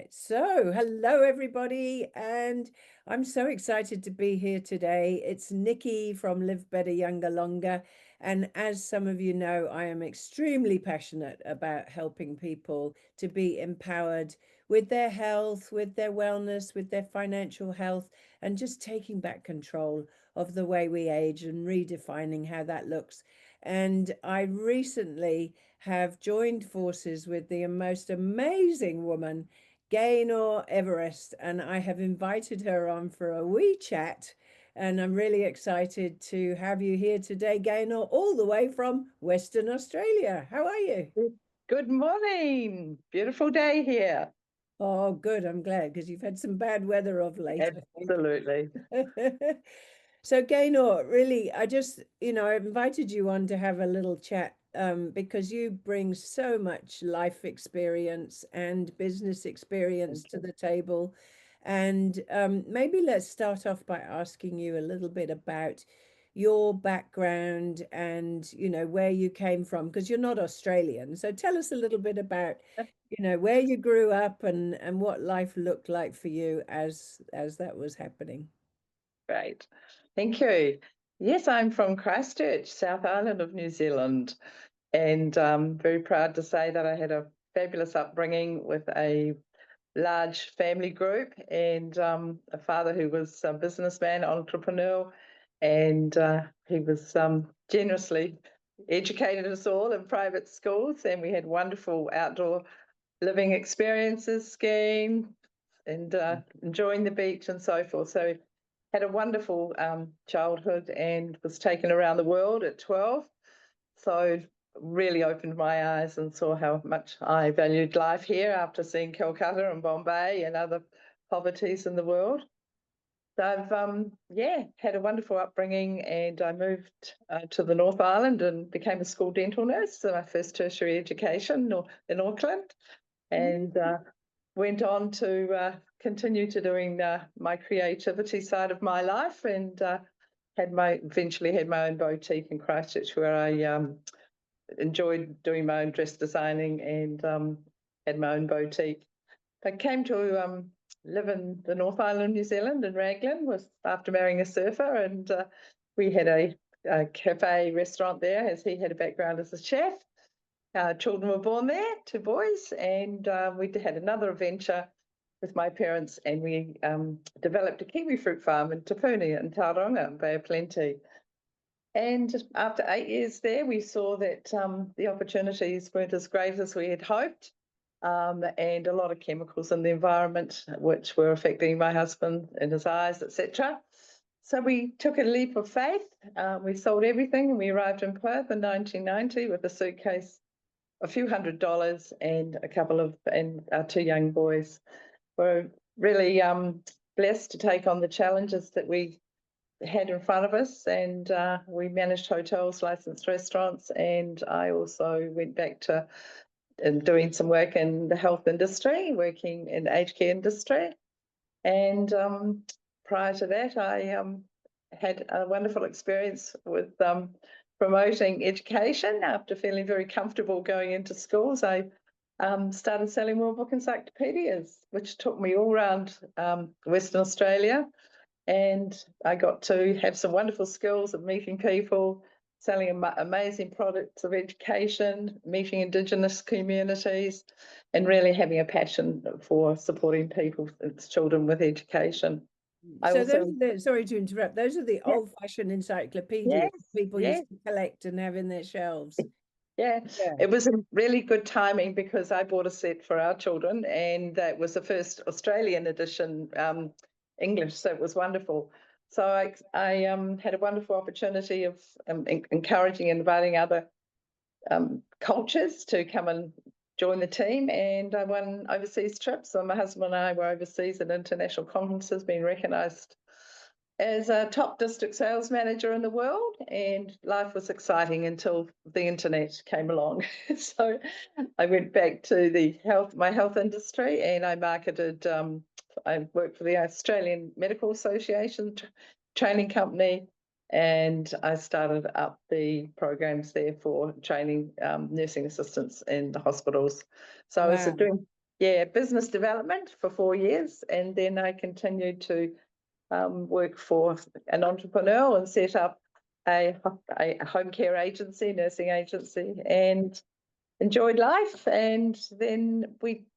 So, hello everybody, and I'm so excited to be here today. It's Nikki from Live Better Younger Longer, and as some of you know, I am extremely passionate about helping people to be empowered with their health, with their wellness, with their financial health, and just taking back control of the way we age and redefining how that looks. And I recently have joined forces with the most amazing woman, Gaynor Everest, and I have invited her on for a wee chat. And I'm really excited to have you here today, Gaynor, all the way from Western Australia. How are you? Good morning. Beautiful day here. Oh, good. I'm glad because you've had some bad weather of late, I think. Absolutely. So, Gaynor, really, I invited you on to have a little chat because you bring so much life experience and business experience to Okay. the table. And maybe let's start off by asking you a little bit about your background and, where you came from, because you're not Australian. So tell us a little bit about, where you grew up and what life looked like for you as that was happening. Great. Thank you. Yes, I'm from Christchurch, South Island of New Zealand, and very proud to say that I had a fabulous upbringing with a large family group and a father who was a businessman, entrepreneur, and he was generously educated us all in private schools, and we had wonderful outdoor living experiences, skiing, and enjoying the beach and so forth. So had a wonderful childhood and was taken around the world at 12. So really opened my eyes and saw how much I valued life here after seeing Calcutta and Bombay and other poverties in the world. So I've had a wonderful upbringing, and I moved to the North Island and became a school dental nurse. So my first tertiary education in Auckland, and went on to continue to doing my creativity side of my life, and eventually had my own boutique in Christchurch where I enjoyed doing my own dress designing and had my own boutique. I came to live in the North Island of New Zealand in Raglan after marrying a surfer, and we had a cafe restaurant there as he had a background as a chef. Children were born there, two boys, and we had another adventure with my parents, and we developed a kiwi fruit farm in Te Puni in Tauranga, Bay of Plenty. And after 8 years there, we saw that the opportunities weren't as great as we had hoped, and a lot of chemicals in the environment which were affecting my husband and his eyes, etc. So we took a leap of faith. We sold everything, and we arrived in Perth in 1990 with a suitcase, a few $100s, and our two young boys. We're really blessed to take on the challenges that we had in front of us, and we managed hotels, licensed restaurants, and I also went back to doing some work in the health industry, working in the aged care industry. And prior to that, I had a wonderful experience with promoting education. After feeling very comfortable going into schools, I started selling World Book encyclopedias, which took me all around Western Australia. And I got to have some wonderful skills of meeting people, selling amazing products of education, meeting Indigenous communities, and really having a passion for supporting people, children with education. I So those also, are sorry to interrupt, those are the yeah, old-fashioned encyclopedias yes, people yes, used to collect and have in their shelves. yeah. Yeah. It was a really good timing because I bought a set for our children, and that was the first Australian edition English, so it was wonderful. So I had a wonderful opportunity of encouraging and inviting other cultures to come and join the team, and I won overseas trips. So my husband and I were overseas at international conferences, being recognised as a top district sales manager in the world, and life was exciting until the internet came along. So I went back to my health industry, and I marketed. I worked for the Australian Medical Association training company, and I started up the programs there for training nursing assistants in the hospitals. So I was Wow. doing business development for 4 years, and then I continued to work for an entrepreneur and set up a home care agency, nursing agency, and enjoyed life. And then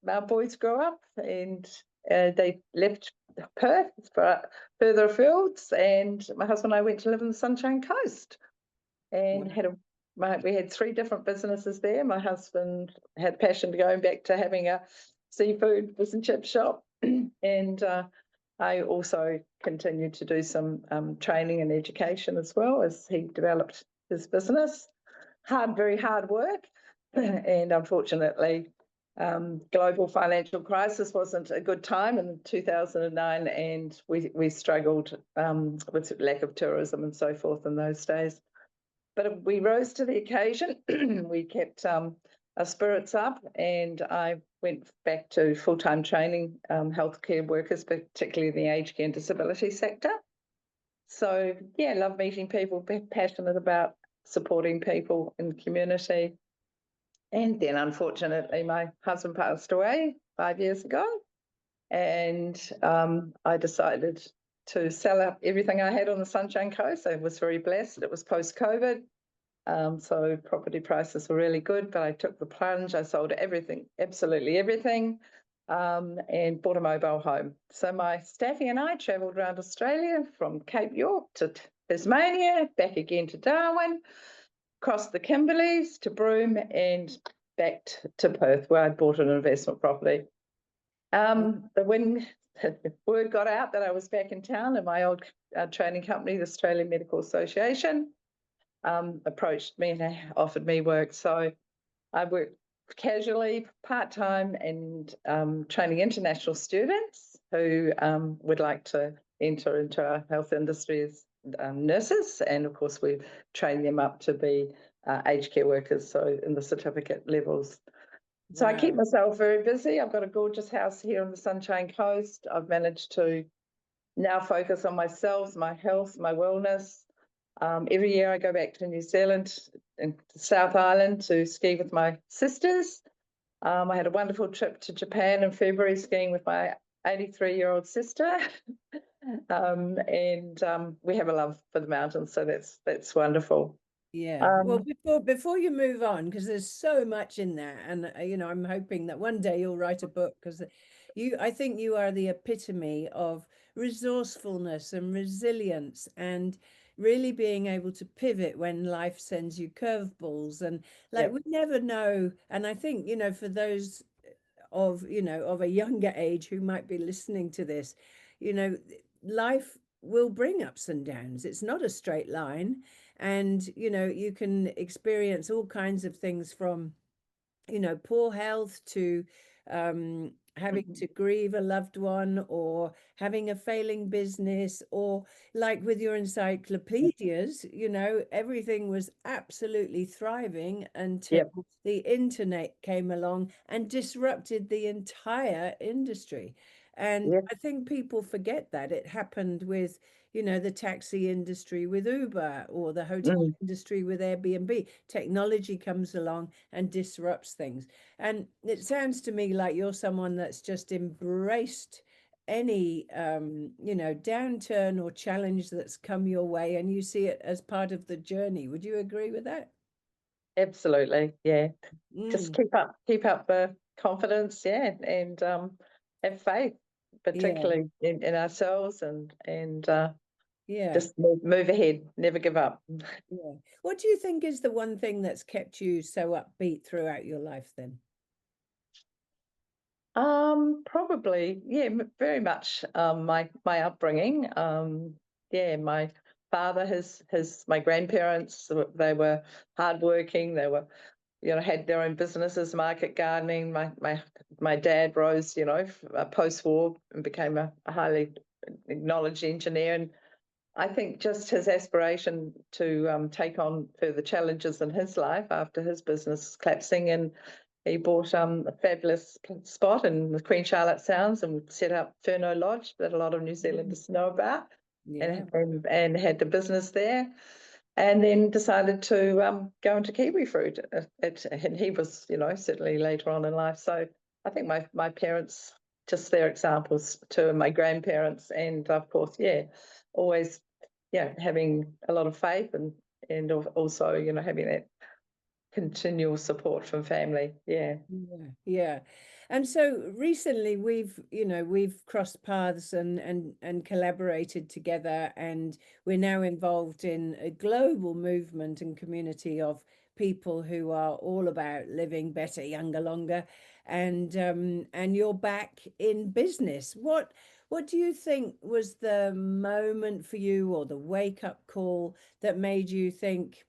our boys grew up, and they left Perth for further afields, and my husband and I went to live in the Sunshine Coast, and we had 3 different businesses there. My husband had passion to going back to having a seafood fish and chip shop, and I also continued to do some training and education as well as he developed his business. Very hard work, and unfortunately, global financial crisis wasn't a good time in 2009, and we struggled with lack of tourism and so forth in those days. But we rose to the occasion. We kept our spirits up, and I went back to full-time training healthcare workers, particularly in the aged care and disability sector. So, yeah, love meeting people, passionate about supporting people in the community. And then, unfortunately, my husband passed away 5 years ago, and I decided to sell up everything I had on the Sunshine Coast. I was very blessed. It was post-COVID, so property prices were really good, but I took the plunge. I sold everything, absolutely everything, and bought a mobile home. So my staffy and I travelled around Australia from Cape York to Tasmania, back again to Darwin, across the Kimberleys to Broome, and back to Perth, where I'd bought an investment property. But when word got out that I was back in town, and my old training company, the Australian Medical Association, approached me and offered me work. So I worked casually, part-time, and training international students who would like to enter into our health industry as nurses. And of course, we train them up to be aged care workers, so in the certificate levels. So I keep myself very busy. I've got a gorgeous house here on the Sunshine Coast. I've managed to now focus on myself, my health, my wellness. Every year I go back to New Zealand and South Island to ski with my sisters. I had a wonderful trip to Japan in February, skiing with my 83-year-old sister. And we have a love for the mountains, so that's wonderful. Yeah. Well, before you move on, because there's so much in there, and I'm hoping that one day you'll write a book, because I think you are the epitome of resourcefulness and resilience, and really being able to pivot when life sends you curveballs, and like we never know. And I think, for those of a younger age who might be listening to this, life will bring ups and downs. It's not a straight line, and you can experience all kinds of things, from poor health to having to grieve a loved one, or having a failing business, or like with your encyclopedias, everything was absolutely thriving until the internet came along and disrupted the entire industry. And I think people forget that it happened with the taxi industry with Uber, or the hotel industry with Airbnb. Technology comes along and disrupts things. And it sounds to me like you're someone that's just embraced any downturn or challenge that's come your way, and you see it as part of the journey. Would you agree with that? Absolutely, yeah. Just keep up the confidence, and have faith, particularly in ourselves, and just move ahead, never give up. Yeah. What do you think is the one thing that's kept you so upbeat throughout your life then? Probably, very much my upbringing. My father, my grandparents, they were hardworking. They were, had their own businesses, market gardening. My dad rose, post-war, and became a highly acknowledged engineer. And I think just his aspiration to take on further challenges in his life after his business collapsing, and he bought a fabulous spot in the Queen Charlotte Sounds and set up Furno Lodge, that a lot of New Zealanders know about, and had the business there, and then decided to go into kiwi fruit. And he was, certainly later on in life. So I think my parents, just their examples too, and my grandparents, and of course, yeah, always, yeah, having a lot of faith and also, you know, having that continual support from family. Yeah. Yeah, yeah. And so recently we've crossed paths and collaborated together, and we're now involved in a global movement and community of people who are all about living better, younger, longer. And you're back in business. What do you think was the moment for you, or the wake-up call that made you think,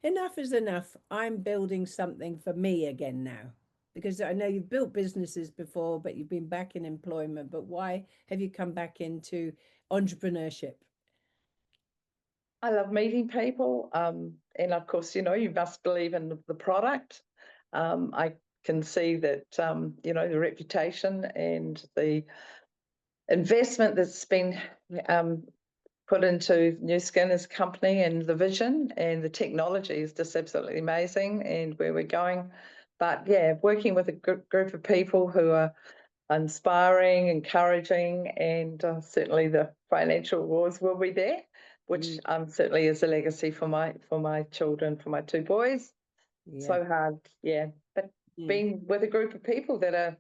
enough is enough. I'm building something for me again now? Because I know you've built businesses before, but you've been back in employment. But why have you come back into entrepreneurship? I love meeting people. And of course, you know, you must believe in the product. I can see that, you know, the reputation and the investment that's been um, put into New Skin as a company, and the vision and the technology is just absolutely amazing, and where we're going. But yeah, working with a group of people who are inspiring, encouraging, and certainly the financial rewards will be there, which Mm, certainly is a legacy for my children, for my two boys. yeah. So hard, yeah. But Mm, being with a group of people that are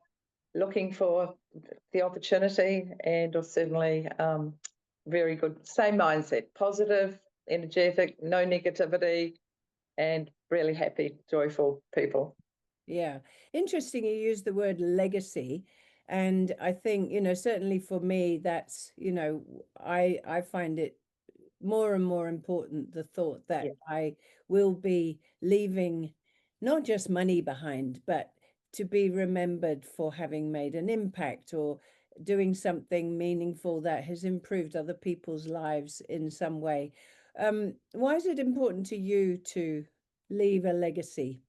looking for the opportunity, and are certainly very good, same mindset, positive, energetic, no negativity, and really happy, joyful people. yeah. Interesting you use the word legacy. And I think, certainly for me, that's, I find it more and more important, the thought that Yeah, I will be leaving not just money behind, but to be remembered for having made an impact, or doing something meaningful that has improved other people's lives in some way. Why is it important to you to leave a legacy?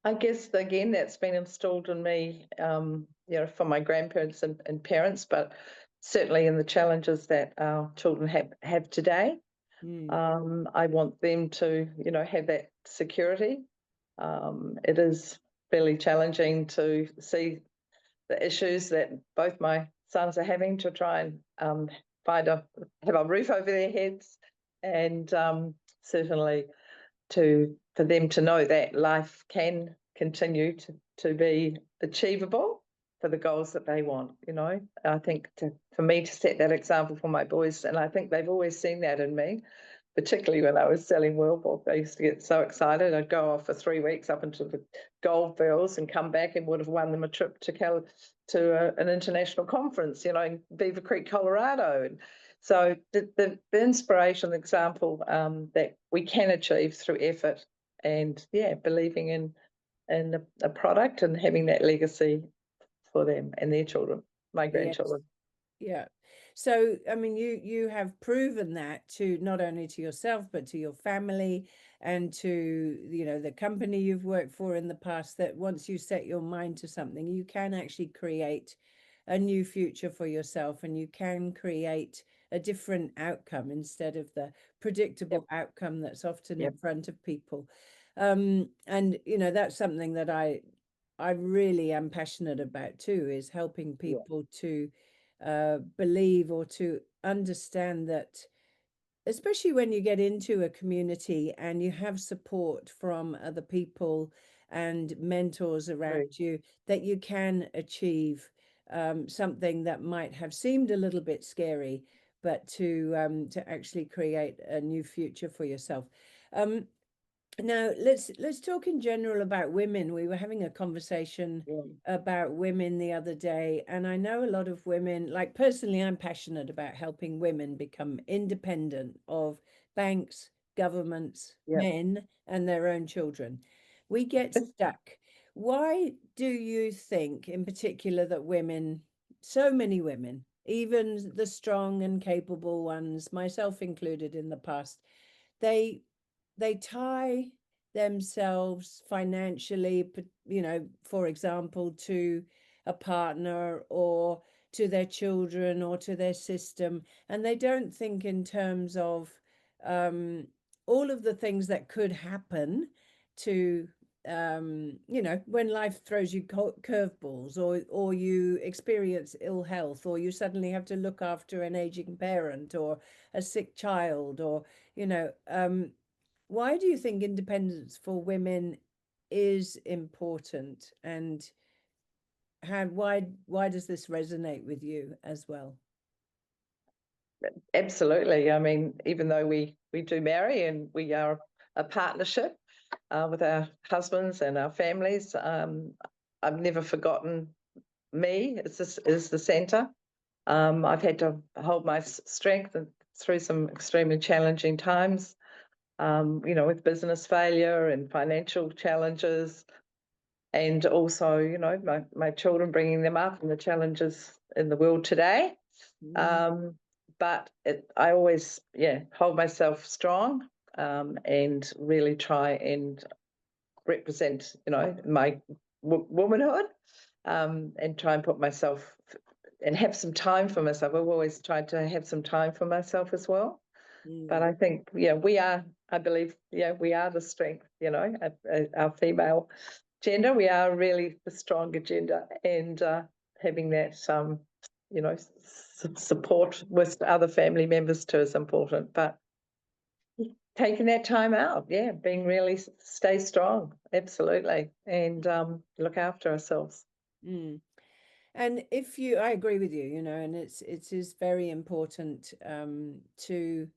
I guess again that's been installed in me, you know, from my grandparents and parents, but certainly in the challenges that our children have today. Mm, I want them to, you know, have that security. It is fairly challenging to see the issues that both my sons are having to try and have a roof over their heads, and certainly for them to know that life can continue to be achievable for the goals that they want. You know, I think for me to set that example for my boys, and I think they've always seen that in me, particularly when I was selling World. I used to get so excited. I'd go off for 3 weeks up into the goldfields and come back and would have won them a trip to an international conference, you know, in Beaver Creek, Colorado. And so the inspiration, the example that we can achieve through effort, and yeah, believing in a product and having that legacy for them and their children, my yes. grandchildren. Yeah. So, I mean, you have proven that to not only to yourself, but to your family, and to, the company you've worked for in the past, that once you set your mind to something, you can actually create a new future for yourself, and you can create a different outcome instead of the Yep, predictable outcome that's often in yep, front of people. And that's something that I really am passionate about too, is helping yeah, people to believe, or to understand that, especially when you get into a community and you have support from other people and mentors around true. you, that you can achieve something that might have seemed a little bit scary, but to actually create a new future for yourself. Um, Now, let's talk in general about women. We were having a conversation Yeah, about women the other day, and I know a lot of women, like personally, I'm passionate about helping women become independent of banks, governments, yep. men, and their own children. We get stuck. Why do you think, in particular, that women, so many women, even the strong and capable ones, myself included in the past, they they tie themselves financially, for example, to a partner, or to their children, or to their system, and they don't think in terms of um, all of the things that could happen to you know, when life throws you curveballs, or you experience ill health, or you suddenly have to look after an aging parent or a sick child, or, you know, why do you think independence for women is important, and why does this resonate with you as well? Absolutely. I mean, even though we do marry and we are a partnership with our husbands and our families, I've never forgotten me is the centre. I've had to hold my strength through some extremely challenging times, you know, with business failure and financial challenges, and also, you know, my children, bringing them up and the challenges in the world today. Mm, Um, but I always, hold myself strong, and really try and represent, you know, my womanhood, and try and put myself and have some time for myself. I've always tried to have some time for myself as well. But mm, I think, we are, I believe, we are the strength, you know, our female gender. We are really the stronger gender, and having that, you know, support with other family members too is important. But taking that time out, being really stay strong, absolutely, and look after ourselves. mm. And if you, I agree with you, you know, and it is very important to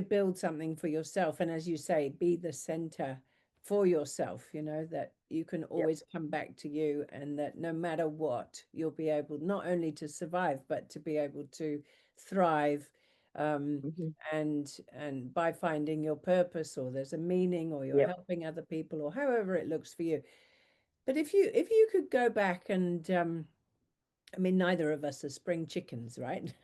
build something for yourself, and as you say, be the center for yourself, you know, that you can Yep. always come back to you, and that no matter what, you'll be able not only to survive, but to be able to thrive, um, Hmm. and by finding your purpose, or there's a meaning, or you're Yep. helping other people, or however it looks for you. But if you could go back and I mean, neither of us are spring chickens, right?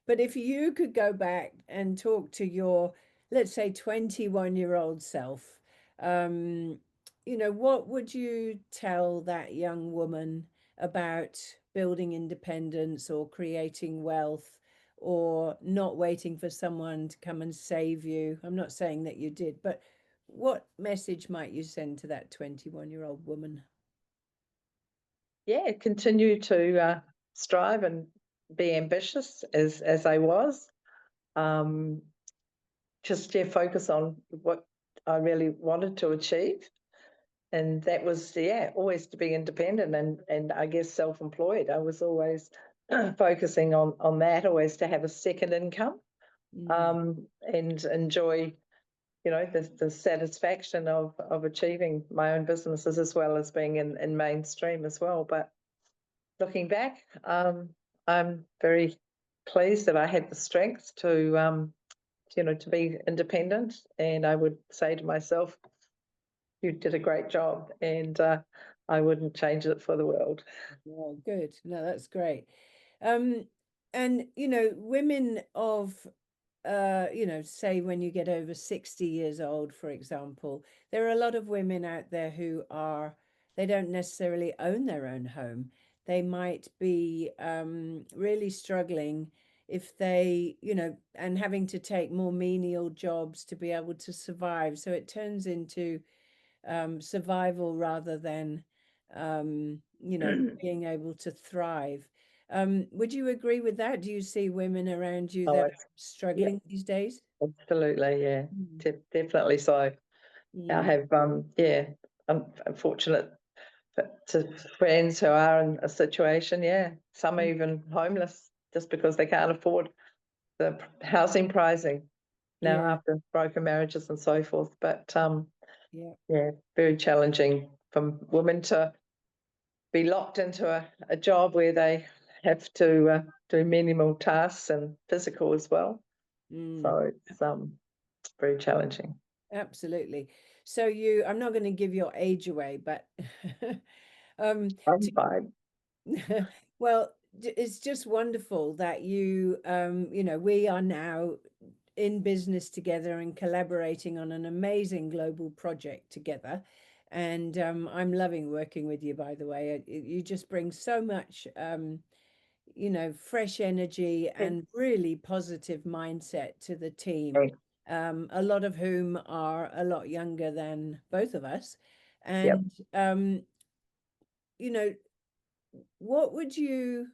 But if you could go back and talk to your, let's say, 21-year-old self, um, you know, what would you tell that young woman about building independence, or creating wealth, or not waiting for someone to come and save you? I'm not saying that you did, but what message might you send to that 21-year-old woman? Yeah, continue to strive and be ambitious as I was. Um, just focus on what I really wanted to achieve, and that was always to be independent and I guess self-employed. I was always focusing on that, always to have a second income, Mm, and enjoy, you know, the satisfaction of achieving my own businesses as well as being in mainstream as well. But looking back, I'm very pleased that I had the strength to, you know, to be independent. And I would say to myself, you did a great job, and I wouldn't change it for the world. well, good. No, that's great. Um, and you know, women of you know, say when you get over 60 years old, for example, there are a lot of women out there who are, they don't necessarily own their own home. They might be really struggling if they, you know, and having to take more menial jobs to be able to survive. So it turns into survival rather than, you know, being able to thrive. Would you agree with that? Do you see women around you Oh, that are it's, yeah, struggling these days? absolutely, yeah, Mm, definitely so. I mm, have, I'm unfortunate to friends who are in a situation, some are mm, even homeless just because they can't afford the housing pricing now yeah, after broken marriages and so forth. But yeah. very challenging for women to be locked into a job where they have to do minimal tasks and physical as well. Mm, So it's very challenging. absolutely. So you, I'm not going to give your age away, but um, I'm fine. well, it's just wonderful that you know, we are now in business together and collaborating on an amazing global project together. And I'm loving working with you, by the way. You just bring so much, you know, fresh energy and really positive mindset to the team, Thanks. a lot of whom are a lot younger than both of us. Yep. And you know, what would you,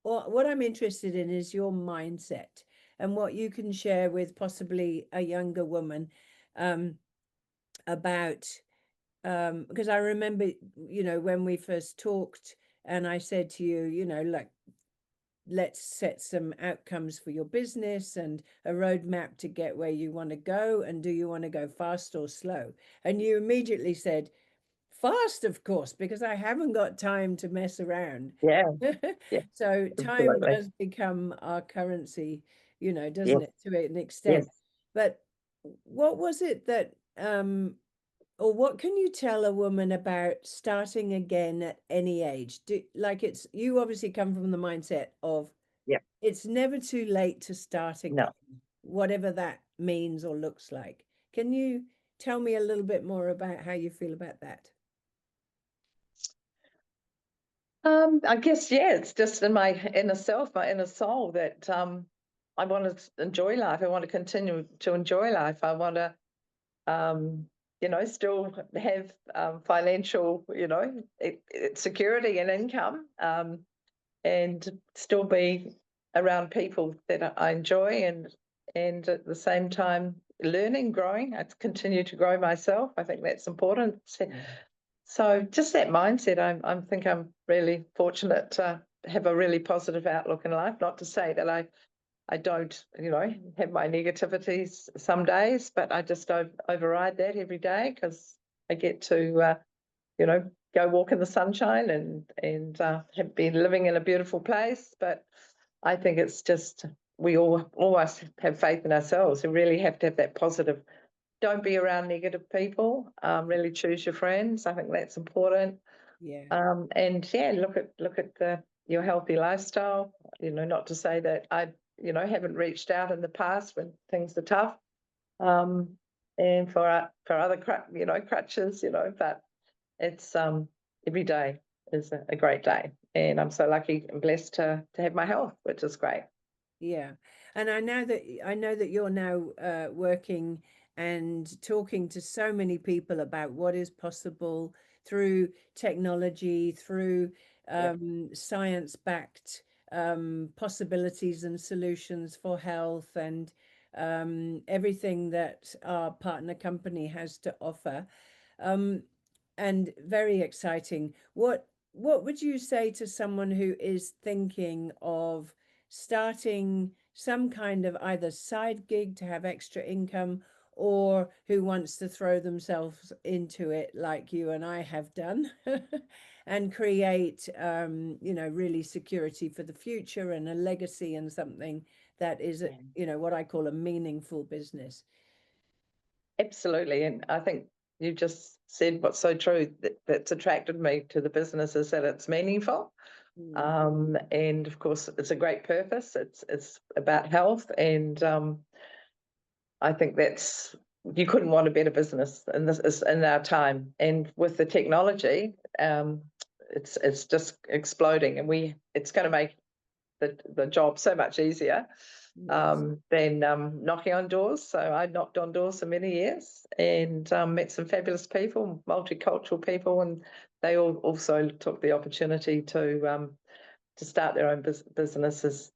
or what I'm interested in is your mindset and what you can share with possibly a younger woman um, about, because I remember, when we first talked and I said to you, like, let's set some outcomes for your business and a roadmap to get where you want to go. And do you want to go fast or slow? And you immediately said, fast, of course, because I haven't got time to mess around. Yeah. Yeah. So time Absolutely. does become our currency, doesn't Yes. it, to an extent. Yes. But what was it that, or what can you tell a woman about starting again at any age? Like, you obviously come from the mindset of Yep. it's never too late to start again, No. whatever that means or looks like. Can you tell me a little bit more about how you feel about that? I guess, yeah, it's just in my inner self, my inner soul that I want to enjoy life. I want to continue to enjoy life. I want to, um, still have financial, security and income, and still be around people that I enjoy, and at the same time learning, growing. I continue to grow myself. I think that's important. Yeah. So just that mindset, I think I'm really fortunate to have a really positive outlook in life. Not to say that I don't, have my negativities some days, but I just don't override that every day because I get to, go walk in the sunshine and have been living in a beautiful place. But I think it's just we all always have faith in ourselves. We really have to have that positive. Don't be around negative people. Really choose your friends. I think that's important. Yeah. And yeah, look at your healthy lifestyle. Not to say that I, haven't reached out in the past when things are tough. Um, and for other crutches, but it's every day is a great day, and I'm so lucky and blessed to have my health, which is great. Yeah. And I know that you're now working and talking to so many people about what is possible through technology, through Yep. science-backed possibilities and solutions for health and everything that our partner company has to offer. Um, and very exciting. What would you say to someone who is thinking of starting some kind of either side gig to have extra income, or who wants to throw themselves into it like you and I have done and create really security for the future and a legacy and something that is Yeah. what I call a meaningful business. Absolutely, and I think you just said what's so true, that's attracted me to the business is that it's meaningful. Mm. And of course, it's a great purpose. It's about health, and I think that's you couldn't want a better business in this is in our time. And with the technology, it's just exploding, and it's going to make the job so much easier Yes. than knocking on doors. So I knocked on doors for many years and met some fabulous people, multicultural people, and they all also took the opportunity to start their own businesses.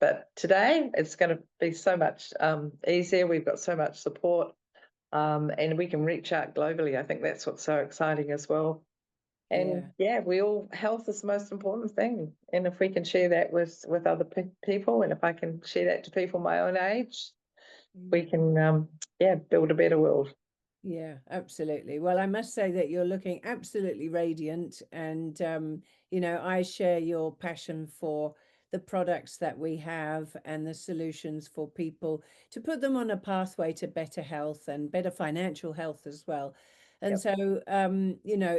But today it's going to be so much easier. We've got so much support, and we can reach out globally. I think that's what's so exciting as well. And Yeah. yeah, health is the most important thing. And if we can share that with other people, and if I can share that to people my own age, we Yeah. can, yeah, build a better world. Yeah, absolutely. Well, I must say that you're looking absolutely radiant, and I share your passion for the products that we have and the solutions for people to put them on a pathway to better health and better financial health as well. And Yep. so,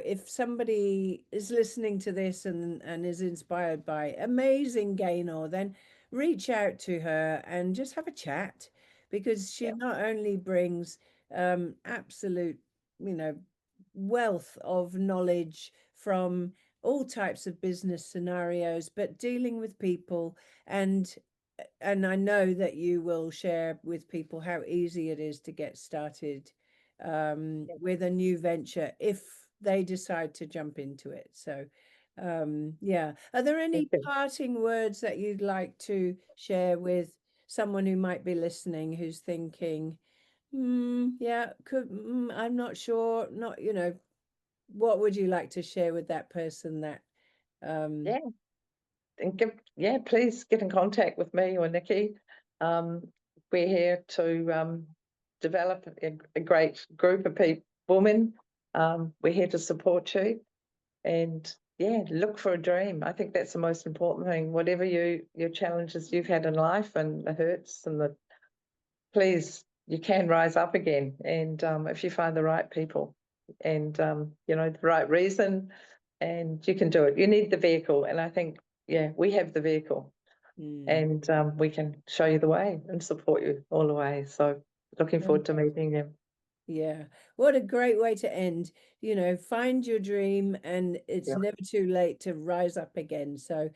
if somebody is listening to this and is inspired by amazing Gaynor, then reach out to her and just have a chat, because she Yep. not only brings absolute, wealth of knowledge from all types of business scenarios, but dealing with people, and I know that you will share with people how easy it is to get started with a new venture if they decide to jump into it. So, yeah. Are there Thank any you. parting words that you'd like to share with someone who might be listening who's thinking, yeah, I'm not sure, not, what would you like to share with that person that, um, Yeah, and please get in contact with me or Nikki. We're here to develop a great group of women. We're here to support you, and yeah, look for a dream. I think that's the most important thing. Whatever your challenges you've had in life and the hurts and the, please, you can rise up again. And if you find the right people and the right reason, and you can do it. You need the vehicle, and I think we have the vehicle, mm, and we can show you the way and support you all the way. So looking forward to meeting you. yeah, what a great way to end. Find your dream, and it's Yeah. never too late to rise up again. So,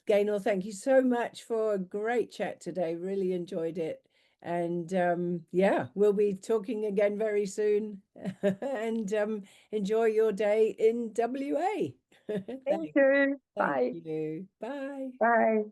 Gaynor, thank you so much for a great chat today. Really enjoyed it. And yeah, we'll be talking again very soon. And enjoy your day in WA. Thank Thank, you. thank Bye. you. Bye. Bye.